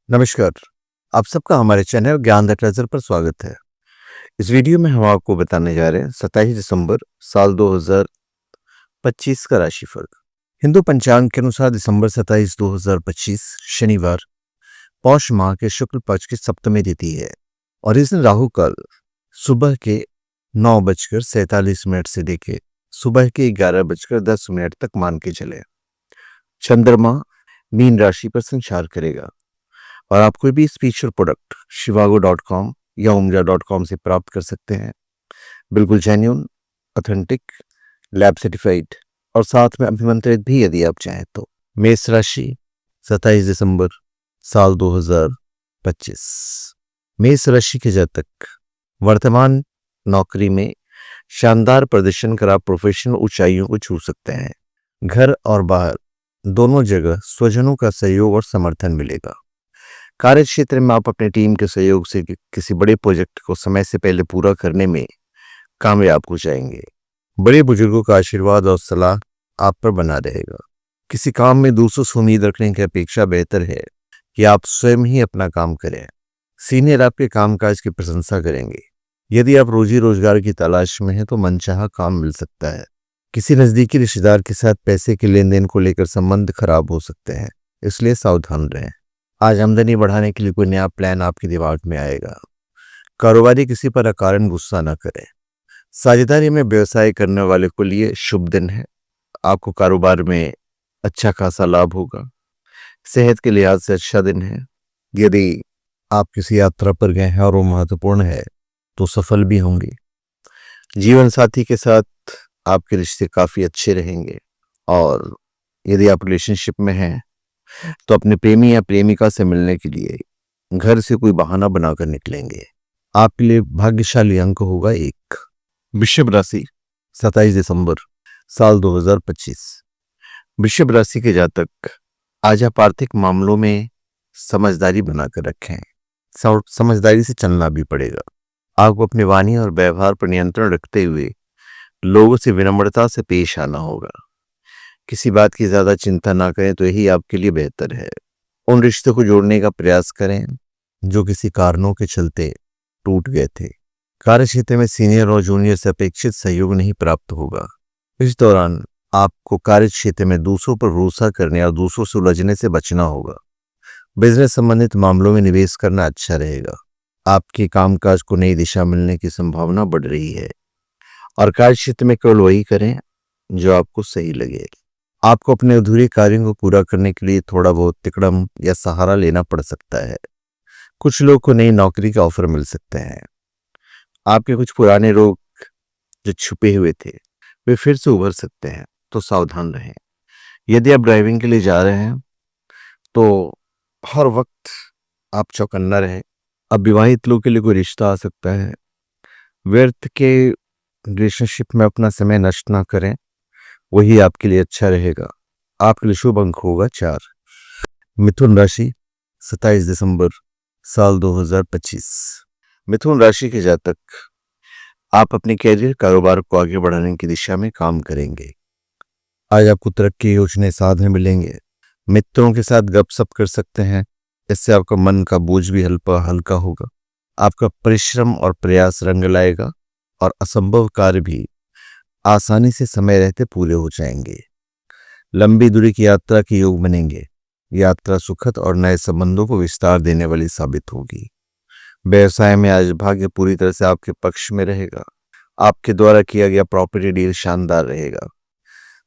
नमस्कार। आप सबका हमारे चैनल ज्ञान द ट्रेजर पर स्वागत है। इस वीडियो में हम आपको बताने जा रहे हैं 27 दिसंबर साल 2025 का राशिफल। हिंदू पंचांग के अनुसार दिसंबर 27, 2025 शनिवार पौष माह के शुक्ल पक्ष की सप्तमी तिथि है और इस दिन राहु काल सुबह के 9:47 से लेके सुबह के 11:10 तक मान के चले। चंद्रमा मीन राशि पर संचार करेगा और आप कोई भी स्पीच और प्रोडक्ट shivago.com या umra.com से प्राप्त कर सकते हैं। बिल्कुल जेन्युइन, ऑथेंटिक, लैब सर्टिफाइड और साथ में अभिमंत्रित भी यदि आप चाहें तो। मेष राशि 27 दिसंबर साल 2025। मेष राशि के जातक वर्तमान नौकरी में शानदार प्रदर्शन कर आप प्रोफेशनल ऊंचाइयों को छू सकते हैं। घर और बाहर दोनों जगह स्वजनों का सहयोग और समर्थन मिलेगा। कार्य क्षेत्र में आप अपने टीम के सहयोग से किसी बड़े प्रोजेक्ट को समय से पहले पूरा करने में कामयाब हो जाएंगे। बड़े बुजुर्गों का आशीर्वाद और सलाह आप पर बना रहेगा। किसी काम में दूसरों से उम्मीद रखने की अपेक्षा बेहतर है कि आप स्वयं ही अपना काम करें। सीनियर आपके कामकाज की प्रशंसा करेंगे। यदि आप रोजी रोजगार की तलाश में हैं तो मनचाहा काम मिल सकता है। किसी नजदीकी रिश्तेदार के साथ पैसे के लेन देन को लेकर संबंध खराब हो सकते हैं, इसलिए सावधान रहें। आज आमदनी बढ़ाने के लिए कोई नया प्लान आपके दिमाग में आएगा। कारोबारी किसी पर अकारण गुस्सा न करें। साझेदारी में व्यवसाय करने वाले को लिए शुभ दिन है। आपको कारोबार में अच्छा खासा लाभ होगा। सेहत के लिहाज से अच्छा दिन है। यदि आप किसी यात्रा पर गए हैं और वो महत्वपूर्ण है तो सफल भी होंगे। जीवन साथी के साथ आपके रिश्ते काफी अच्छे रहेंगे और यदि आप रिलेशनशिप में हैं तो अपने प्रेमी या प्रेमिका से मिलने के लिए घर से कोई बहाना बनाकर निकलेंगे। आपके लिए भाग्यशाली अंक होगा 1। वृषभ राशि 27 दिसंबर साल 2025। वृषभ राशि के जातक आज आप आर्थिक मामलों में समझदारी बनाकर रखें। समझदारी से चलना भी पड़ेगा। आपको अपनी वाणी और व्यवहार पर नियंत्रण रखते हुए लोगों से विनम्रता से पेश आना होगा। किसी बात की ज्यादा चिंता ना करें तो यही आपके लिए बेहतर है। उन रिश्तों को जोड़ने का प्रयास करें जो किसी कारणों के चलते टूट गए थे। कार्य क्षेत्र में सीनियर और जूनियर से अपेक्षित सहयोग नहीं प्राप्त होगा। इस दौरान आपको कार्य क्षेत्र में दूसरों पर भरोसा करने और दूसरों से उलझने से बचना होगा। बिजनेस संबंधित मामलों में निवेश करना अच्छा रहेगा। आपके कामकाज को नई दिशा मिलने की संभावना बढ़ रही है और कार्य क्षेत्र में केवल वही करें जो आपको सही लगे। आपको अपने अधूरे कार्यों को पूरा करने के लिए थोड़ा बहुत तिकड़म या सहारा लेना पड़ सकता है। कुछ लोग को नई नौकरी का ऑफर मिल सकते हैं। आपके कुछ पुराने रोग जो छुपे हुए थे वे फिर से उभर सकते हैं, तो सावधान रहें। यदि आप ड्राइविंग के लिए जा रहे हैं तो हर वक्त आप चौकन्ना रहें। अविवाहित लोग के लिए कोई रिश्ता आ सकता है। व्यर्थ के रिलेशनशिप में अपना समय नष्ट ना करें, वही आपके लिए अच्छा रहेगा। आपके लिए शुभ अंक होगा 4। मिथुन राशि 27 दिसंबर साल 2025। मिथुन राशि के जातक आप अपने कैरियर कारोबार को आगे बढ़ाने की दिशा में काम करेंगे। आज आपको तरक्की योजनाएं साधन मिलेंगे। मित्रों के साथ गपशप कर सकते हैं। इससे आपका मन का बोझ भी हल्का होगा। आपका परिश्रम और प्रयास रंग लाएगा और असंभव कार्य भी आसानी से समय रहते पूरे हो जाएंगे। लंबी दूरी की यात्रा के योग बनेंगे। यात्रा सुखद और नए संबंधों को विस्तार देने वाली साबित होगी। व्यवसाय में आज भाग्य पूरी तरह से आपके पक्ष में रहेगा। आपके द्वारा किया गया प्रॉपर्टी डील शानदार रहेगा।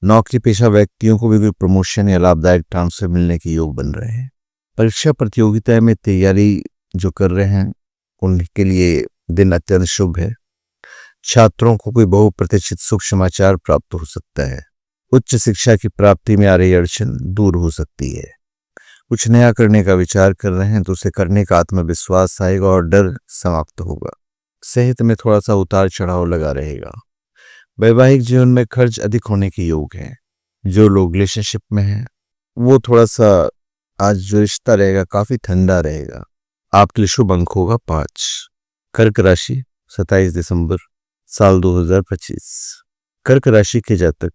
नौकरी पेशा व्यक्तियों को भी कोई प्रमोशन या लाभदायक ट्रांसफर मिलने के योग बन रहे हैं। परीक्षा प्रतियोगिता में तैयारी जो कर रहे हैं उनके लिए दिन अत्यंत शुभ है। छात्रों को कोई बहुप्रतीक्षित शुभ समाचार प्राप्त हो सकता है। उच्च शिक्षा की प्राप्ति में आ रही अड़चन दूर हो सकती है। कुछ नया करने का विचार कर रहे हैं तो उसे करने का आत्मविश्वास आएगा और डर समाप्त होगा। सेहत में थोड़ा सा उतार चढ़ाव लगा रहेगा। वैवाहिक जीवन में खर्च अधिक होने के योग हैं। जो लोग रिलेशनशिप में हैं वो थोड़ा सा आज जो रिश्ता रहेगा काफी ठंडा रहेगा। आपके लिए शुभ अंक होगा 5। कर्क राशि 27 दिसंबर साल 2025। कर्क राशि के जातक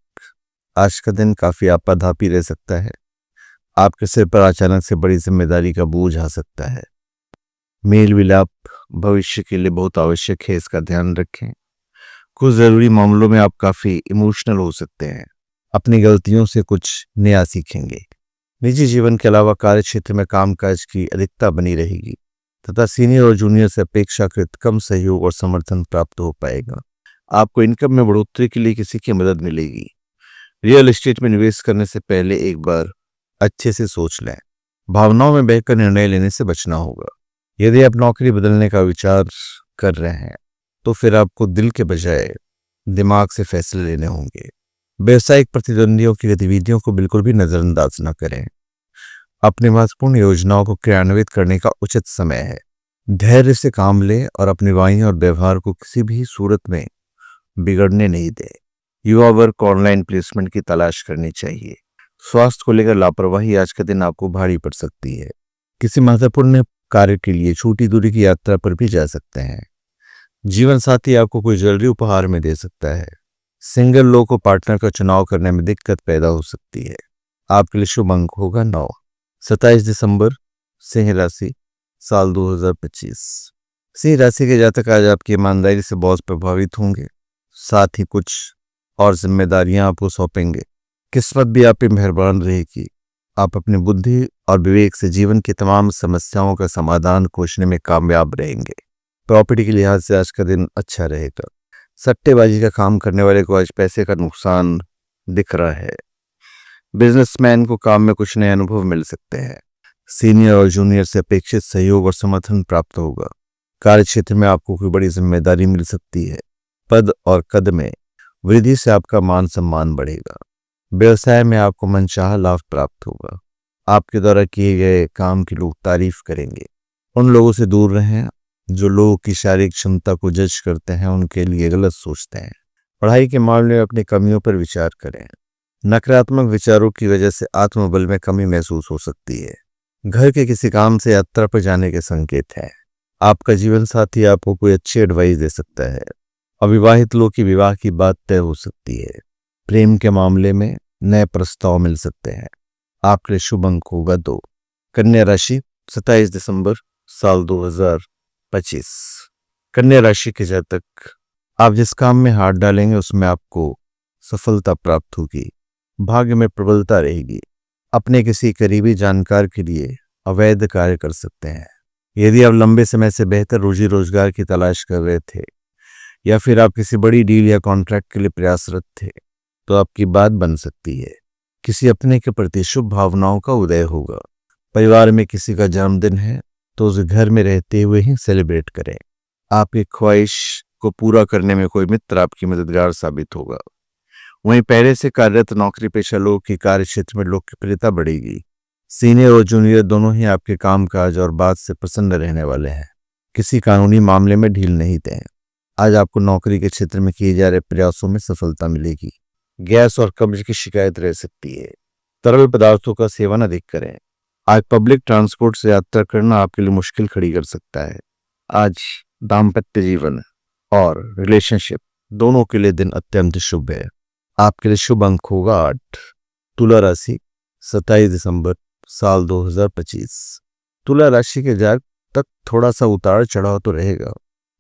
आज का दिन काफी आपाधापी रह सकता है। आपके सिर पर अचानक से बड़ी जिम्मेदारी का बोझ आ सकता है। मेल विलाप भविष्य के लिए बहुत आवश्यक है, इसका ध्यान रखें। कुछ जरूरी मामलों में आप काफी इमोशनल हो सकते हैं। अपनी गलतियों से कुछ नया सीखेंगे। निजी जीवन के अलावा कार्य क्षेत्र में कामकाज की अधिकता बनी रहेगी तथा सीनियर और जूनियर से अपेक्षाकृत कम सहयोग और समर्थन प्राप्त हो पाएगा। आपको इनकम में बढ़ोतरी के लिए किसी की मदद मिलेगी। रियल एस्टेट में निवेश करने से पहले एक बार अच्छे से सोच लें। भावनाओं में बहकर निर्णय लेने से बचना होगा। यदि आप नौकरी बदलने का विचार कर रहे हैं तो फिर आपको दिल के बजाय दिमाग से फैसले लेने होंगे। व्यवसायिक प्रतिद्वंदियों की गतिविधियों को बिल्कुल भी नजरअंदाज न करें। अपनी महत्वपूर्ण योजनाओं को क्रियान्वित करने का उचित समय है। धैर्य से काम लें और अपनी वाणी और व्यवहार को किसी भी सूरत में बिगड़ने नहीं दें। युवा वर्ग को ऑनलाइन प्लेसमेंट की तलाश करनी चाहिए। स्वास्थ्य को लेकर लापरवाही आज का दिन आपको भारी पड़ सकती है। किसी महत्वपूर्ण कार्य के लिए छोटी दूरी की यात्रा पर भी जा सकते हैं। जीवन साथी आपको कोई ज्वेलरी उपहार में दे सकता है। सिंगल लोग को पार्टनर का चुनाव करने में दिक्कत पैदा हो सकती है। आपके लिए शुभ अंक होगा 9। 27 दिसंबर, सिंह राशि, साल 2025। सिंह राशि के जातक आज आपकी ईमानदारी से बहुत प्रभावित होंगे। साथ ही कुछ और जिम्मेदारियां आपको सौंपेंगे। किस्मत भी आप पे मेहरबान रहेगी। आप अपनी बुद्धि और विवेक से जीवन की तमाम समस्याओं का समाधान खोजने में कामयाब रहेंगे। प्रॉपर्टी के लिहाज से आज का दिन अच्छा रहेगा। सट्टेबाजी का काम करने वाले को आज पैसे का नुकसान दिख रहा है। बिजनेसमैन को काम में कुछ नए अनुभव मिल सकते हैं। सीनियर और जूनियर से अपेक्षित सहयोग और समर्थन प्राप्त होगा। कार्य क्षेत्र में आपको कोई बड़ी जिम्मेदारी मिल सकती है। पद और कद में वृद्धि से आपका मान सम्मान बढ़ेगा। व्यवसाय में आपको मनचाहा लाभ प्राप्त होगा। आपके द्वारा किए गए काम की लोग तारीफ करेंगे। उन लोगों से दूर रहें जो लोगों की शारीरिक क्षमता को जज करते हैं, उनके लिए गलत सोचते हैं। पढ़ाई के मामले में अपनी कमियों पर विचार करें। नकारात्मक विचारों की वजह से आत्मबल में कमी महसूस हो सकती है। घर के किसी काम से यात्रा पर जाने के संकेत हैं। आपका जीवन साथी आपको कोई अच्छी एडवाइस दे सकता है। अविवाहित लोग की विवाह की बात तय हो सकती है। प्रेम के मामले में नए प्रस्ताव मिल सकते हैं। आपके लिए शुभ अंक होगा 2। कन्या राशि, 27 दिसंबर, साल 2025। कन्या राशि के जातक, आप जिस काम में हाथ डालेंगे उसमें आपको सफलता प्राप्त होगी। भाग्य में प्रबलता रहेगी। अपने किसी करीबी जानकार के लिए अवैध कार्य कर सकते हैं। यदि आप लंबे समय से बेहतर रोजी रोजगार की तलाश कर रहे थे या फिर आप किसी बड़ी डील या कॉन्ट्रैक्ट के लिए प्रयासरत थे तो आपकी बात बन सकती है। किसी अपने के प्रति शुभ भावनाओं का उदय होगा। परिवार में किसी का जन्मदिन है तो उसे घर में रहते हुए ही सेलिब्रेट करें। आपकी ख्वाहिश को पूरा करने में कोई मित्र आपकी मददगार साबित होगा। वहीं पहले से कार्यरत नौकरी पेशा लोगों की कार्य क्षेत्र में लोकप्रियता बढ़ेगी। सीनियर और जूनियर दोनों ही आपके कामकाज और बात से प्रसन्न रहने वाले हैं। किसी कानूनी मामले में ढील नहीं दें। आज आपको नौकरी के क्षेत्र में किए जा रहे प्रयासों में सफलता मिलेगी। गैस और कब्ज की शिकायत रह सकती है। तरल पदार्थों का सेवन अधिक करें। आज पब्लिक ट्रांसपोर्ट से यात्रा करना आपके लिए मुश्किल खड़ी कर सकता है। आज दाम्पत्य जीवन और रिलेशनशिप दोनों के लिए दिन अत्यंत शुभ है। आपके लिए शुभ अंक होगा 8। तुला राशि, 27 दिसंबर, साल 2025। तुला राशि के जातक तक थोड़ा सा उतार चढ़ाव तो रहेगा।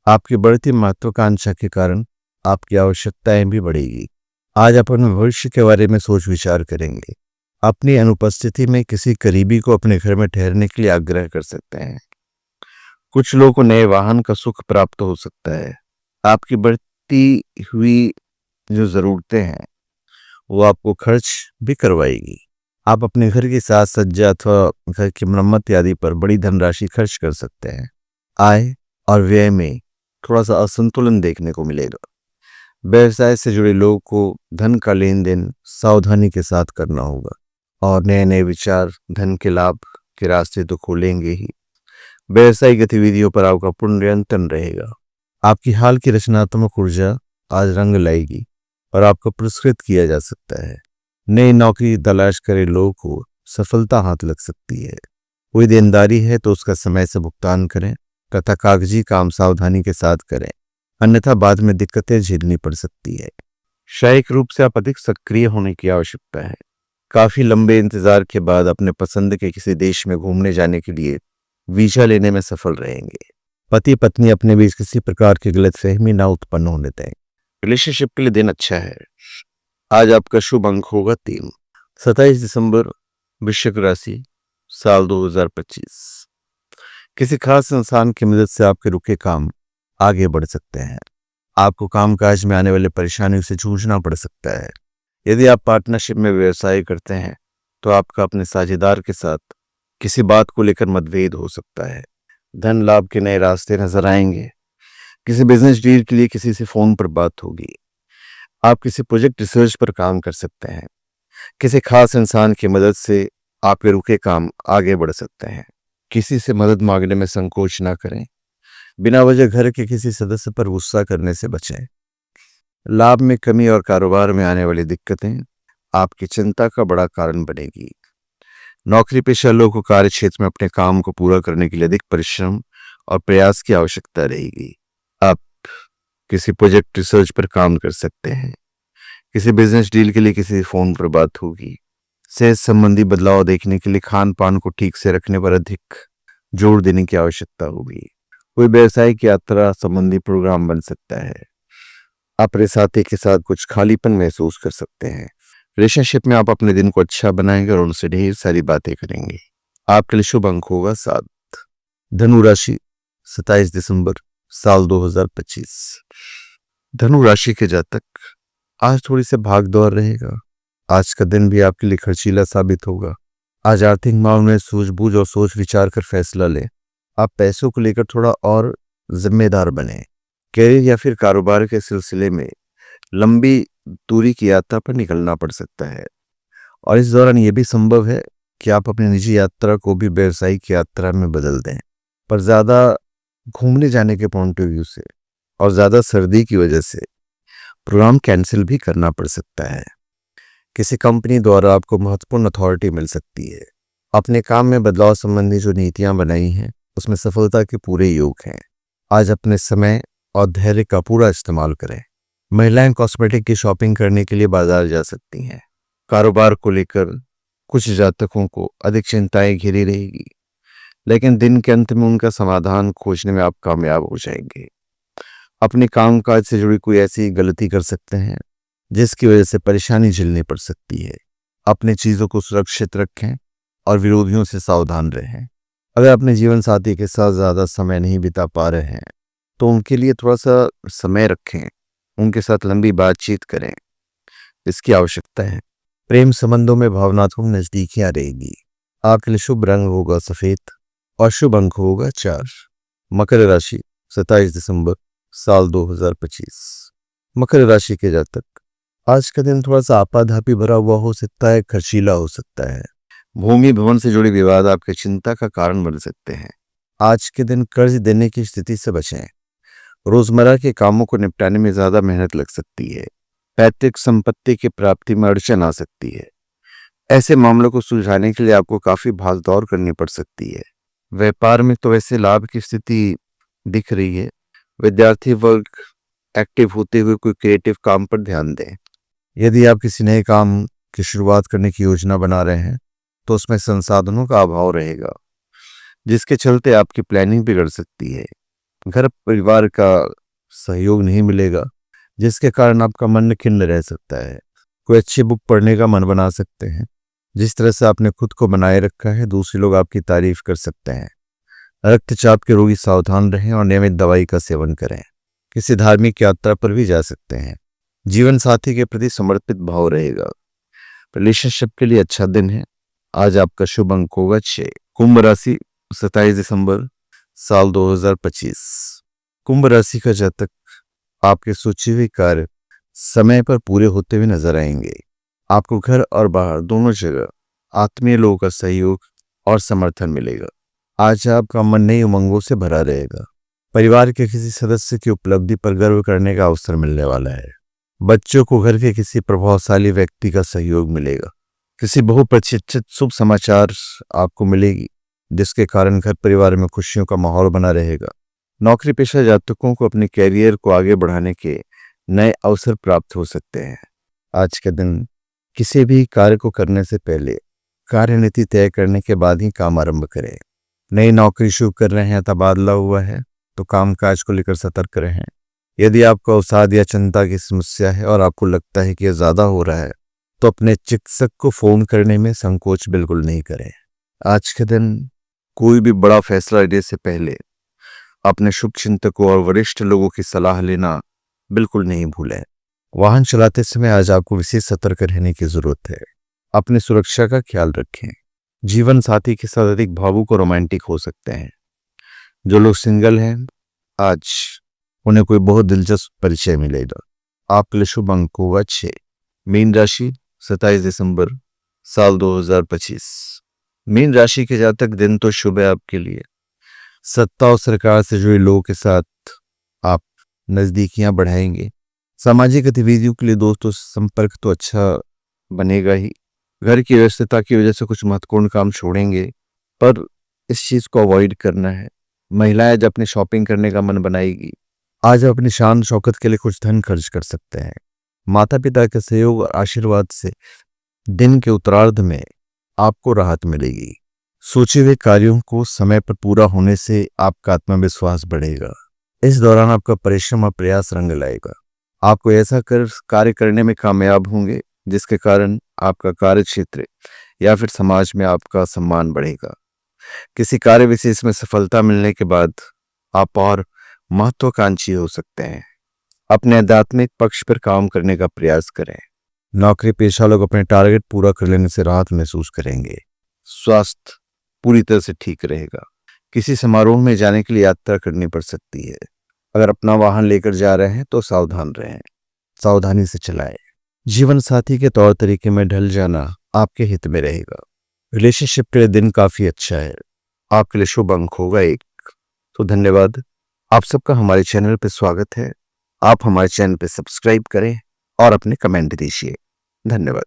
आपकी बढ़ती महत्वाकांक्षा के कारण आपकी आवश्यकताएं भी बढ़ेगी। आज आप अपने भविष्य के बारे में सोच विचार करेंगे। अपनी अनुपस्थिति में किसी करीबी को अपने घर में ठहरने के लिए आग्रह कर सकते हैं। कुछ लोगों को नए वाहन का सुख प्राप्त हो सकता है। आपकी बढ़ती हुई जो जरूरतें हैं वो आपको खर्च भी करवाएगी। आप अपने घर की साज सज्जा अथवा घर की मरम्मत आदि पर बड़ी धनराशि खर्च कर सकते हैं। आय और व्यय में थोड़ा सा असंतुलन देखने को मिलेगा। व्यवसाय से जुड़े लोगों को धन का लेन देन सावधानी के साथ करना होगा और नए नए विचार धन के लाभ के रास्ते तो खोलेंगे ही। व्यवसायिक गतिविधियों पर आपका पूर्ण नियंत्रण रहेगा। आपकी हाल की रचनात्मक ऊर्जा आज रंग लाएगी और आपको पुरस्कृत किया जा सकता है। नई नौकरी तलाश करे लोगों को सफलता हाथ लग सकती है। कोई देनदारी है तो उसका समय से भुगतान करें तथा कागजी काम सावधानी के साथ करें, अन्यथा बाद में दिक्कतें झेलनी पड़ सकती है। शारीरिक रूप से आप अधिक सक्रिय होने की आवश्यकता है। काफी लंबे इंतजार के बाद अपने पसंद के किसी देश में घूमने जाने के लिए वीजा लेने में सफल रहेंगे। पति पत्नी अपने बीच किसी प्रकार की गलतफहमी ना उत्पन्न होने दें। रिलेशनशिप के लिए दिन अच्छा है। आज आपका शुभ अंक होगा 3। 27 दिसंबर, वृश्चिक राशि, साल 2025। किसी खास इंसान की मदद से आपके रुके काम आगे बढ़ सकते हैं। आपको कामकाज में आने वाली परेशानियों से जूझना पड़ सकता है। यदि आप पार्टनरशिप में व्यवसाय करते हैं तो आपका अपने साझेदार के साथ किसी बात को लेकर मतभेद हो सकता है। धन लाभ के नए रास्ते नजर आएंगे। किसी बिजनेस डील के लिए किसी से फोन पर बात होगी। आप किसी प्रोजेक्ट रिसर्च पर काम कर सकते हैं। किसी खास इंसान की मदद से आपके रुके काम आगे बढ़ सकते हैं। किसी से मदद मांगने में संकोच ना करें। बिना वजह घर के किसी सदस्य पर गुस्सा करने से बचें। लाभ में कमी और कारोबार में आने वाली दिक्कतें आपकी चिंता का बड़ा कारण बनेगी। नौकरी पेशा लोगों को कार्य क्षेत्र में अपने काम को पूरा करने के लिए अधिक परिश्रम और प्रयास की आवश्यकता रहेगी। आप किसी प्रोजेक्ट रिसर्च पर काम कर सकते हैं। किसी बिजनेस डील के लिए किसी फोन पर बात होगी। सेहत संबंधी बदलाव देखने के लिए खान पान को ठीक से रखने पर अधिक जोर देने की आवश्यकता होगी। कोई व्यवसायिक यात्रा संबंधी प्रोग्राम बन सकता है। अपने साथी के साथ कुछ खालीपन महसूस कर सकते हैं। रिलेशनशिप में आप अपने दिन को अच्छा बनाएंगे और उनसे ढेर सारी बातें करेंगे। आपके लिए शुभ अंक होगा 7। धनु राशि, 27 दिसंबर, साल 2025। धनु राशि के जातक, आज थोड़ी सी भाग दौड़ रहेगा। आज का दिन भी आपके लिए खर्चीला साबित होगा। आज आर्थिक मामलों में सूझबूझ और सोच विचार कर फैसला लें। आप पैसों को लेकर थोड़ा और जिम्मेदार बने। कैरियर या फिर कारोबार के सिलसिले में लंबी दूरी की यात्रा पर निकलना पड़ सकता है और इस दौरान यह भी संभव है कि आप अपनी निजी यात्रा को भी व्यावसायिक यात्रा में बदल दें। पर ज्यादा घूमने जाने के पॉइंट ऑफ व्यू से और ज्यादा सर्दी की वजह से प्रोग्राम कैंसिल भी करना पड़ सकता है। किसी कंपनी द्वारा आपको महत्वपूर्ण अथॉरिटी मिल सकती है। अपने काम में बदलाव संबंधी जो नीतियां बनाई हैं उसमें सफलता के पूरे योग हैं। आज अपने समय और धैर्य का पूरा इस्तेमाल करें। महिलाएं कॉस्मेटिक की शॉपिंग करने के लिए बाजार जा सकती हैं। कारोबार को लेकर कुछ जातकों को अधिक चिंताएं घिरी रहेगी, लेकिन दिन के अंत में उनका समाधान खोजने में आप कामयाब हो जाएंगे। अपने कामकाज से जुड़ी कोई ऐसी गलती कर सकते हैं जिसकी वजह से परेशानी झेलनी पड़ सकती है। अपने चीजों को सुरक्षित रखें और विरोधियों से सावधान रहें। अगर अपने जीवन साथी के साथ ज्यादा समय नहीं बिता पा रहे हैं तो उनके लिए थोड़ा सा समय रखें। उनके साथ लंबी बातचीत करें, इसकी आवश्यकता है। प्रेम संबंधों में भावनात्मक नजदीकियां रहेगी। आपके लिए शुभ रंग होगा सफेद और शुभ अंक होगा 4। मकर राशि, 27 दिसंबर, साल 2025। मकर राशि के जातक, आज का दिन थोड़ा सा आपाधापी भरा हुआ हो सकता है, खर्चीला हो सकता है। भूमि भवन से जुड़े विवाद आपकी चिंता का कारण बन सकते हैं। आज के दिन कर्ज देने की स्थिति से बचें। रोजमर्रा के कामों को निपटाने में ज्यादा मेहनत लग सकती है। पैतृक संपत्ति की प्राप्ति में अड़चन आ सकती है। ऐसे मामलों को सुलझाने के लिए आपको काफी भाग दौड़ करनी पड़ सकती है। व्यापार में तो वैसे लाभ की स्थिति दिख रही है। विद्यार्थी वर्ग एक्टिव होते हुए कोई क्रिएटिव काम पर ध्यान दें। यदि आप किसी नए काम की शुरुआत करने की योजना बना रहे हैं तो उसमें संसाधनों का अभाव रहेगा, जिसके चलते आपकी प्लानिंग बिगड़ सकती है। घर परिवार का सहयोग नहीं मिलेगा, जिसके कारण आपका मन खिन्न रह सकता है। कोई अच्छी बुक पढ़ने का मन बना सकते हैं। जिस तरह से आपने खुद को बनाए रखा है दूसरे लोग आपकी तारीफ कर सकते हैं। रक्तचाप के रोगी सावधान रहें और नियमित दवाई का सेवन करें। किसी धार्मिक यात्रा पर भी जा सकते हैं। जीवन साथी के प्रति समर्पित भाव रहेगा। रिलेशनशिप के लिए अच्छा दिन है। आज आपका शुभ अंक होगा 6। कुंभ राशि, 27 दिसंबर, साल 2025। कुंभ राशि का जातक, आपके सोचे हुए कार्य समय पर पूरे होते हुए नजर आएंगे। आपको घर और बाहर दोनों जगह आत्मीय लोगों का सहयोग और समर्थन मिलेगा। आज आपका मन नई उमंगों से भरा रहेगा। परिवार के किसी सदस्य की उपलब्धि पर गर्व करने का अवसर मिलने वाला है। बच्चों को घर के किसी प्रभावशाली व्यक्ति का सहयोग मिलेगा। किसी बहुप्रतीक्षित शुभ समाचार आपको मिलेगी, जिसके कारण घर परिवार में खुशियों का माहौल बना रहेगा। नौकरी पेशा जातकों को अपने कैरियर को आगे बढ़ाने के नए अवसर प्राप्त हो सकते हैं। आज के दिन किसी भी कार्य को करने से पहले कार्यनीति तय करने के बाद ही काम आरंभ करें। नई नौकरी शुरू कर रहे हैं, तबादला हुआ है तो कामकाज को लेकर सतर्क रहें। यदि आपको अवसाद या चिंता की समस्या है और आपको लगता है कि यह ज्यादा हो रहा है तो अपने चिकित्सक को फोन करने में संकोच बिल्कुल नहीं करें। आज के दिन कोई भी बड़ा फैसला लेने से पहले अपने शुभचिंतकों और वरिष्ठ लोगों की सलाह लेना बिल्कुल नहीं भूलें। वाहन चलाते समय आज आपको विशेष सतर्क रहने की जरूरत है। अपनी सुरक्षा का ख्याल रखें। जीवन साथी के साथ अधिक भावुक और रोमांटिक हो सकते हैं। जो लोग सिंगल हैं, आज उन्हें कोई बहुत दिलचस्प परिचय मिलेगा। आपके लिए शुभ अंक होगा 6। मीन राशि 27 दिसंबर साल 2025। मीन राशि के जातक दिन तो शुभ है आपके लिए। सत्ता और सरकार से जुड़े लोगों के साथ आप नजदीकियां बढ़ाएंगे। सामाजिक गतिविधियों के लिए दोस्तों संपर्क तो अच्छा बनेगा ही। घर की व्यस्तता की वजह से कुछ महत्वपूर्ण काम छोड़ेंगे, पर इस चीज को अवॉइड करना है। महिलाएं आज अपनी शॉपिंग करने का मन बनाएगी। आज आप अपनी शान शौकत के लिए कुछ धन खर्च कर सकते हैं। माता पिता के सहयोग और आशीर्वाद से दिन के उत्तरार्ध में आपको राहत मिलेगी। सोचे हुए कार्यों को समय पर पूरा होने से आपका आत्मविश्वास बढ़ेगा। इस दौरान आपका परिश्रम और प्रयास रंग लाएगा। आपको ऐसा कार्य करने में कामयाब होंगे जिसके कारण आपका कार्य क्षेत्र या फिर समाज में आपका सम्मान बढ़ेगा। किसी कार्य विशेष में सफलता मिलने के बाद आप और महत्वाकांक्षी हो सकते हैं। अपने आध्यात्मिक पक्ष पर काम करने का प्रयास करें। नौकरी पेशा लोग अपने टारगेट पूरा कर लेने से राहत महसूस करेंगे। स्वास्थ्य पूरी तरह से ठीक रहेगा। किसी समारोह में जाने के लिए यात्रा करनी पड़ सकती है। अगर अपना वाहन लेकर जा रहे हैं तो सावधान रहें, सावधानी से चलाएं। जीवन साथी के तौर तरीके में ढल जाना आपके हित में रहेगा। रिलेशनशिप के लिए दिन काफी अच्छा है। आपके लिए शुभ अंक होगा 1। तो धन्यवाद। आप सबका हमारे चैनल पर स्वागत है। आप हमारे चैनल पर सब्सक्राइब करें और अपने कमेंट दीजिए। धन्यवाद।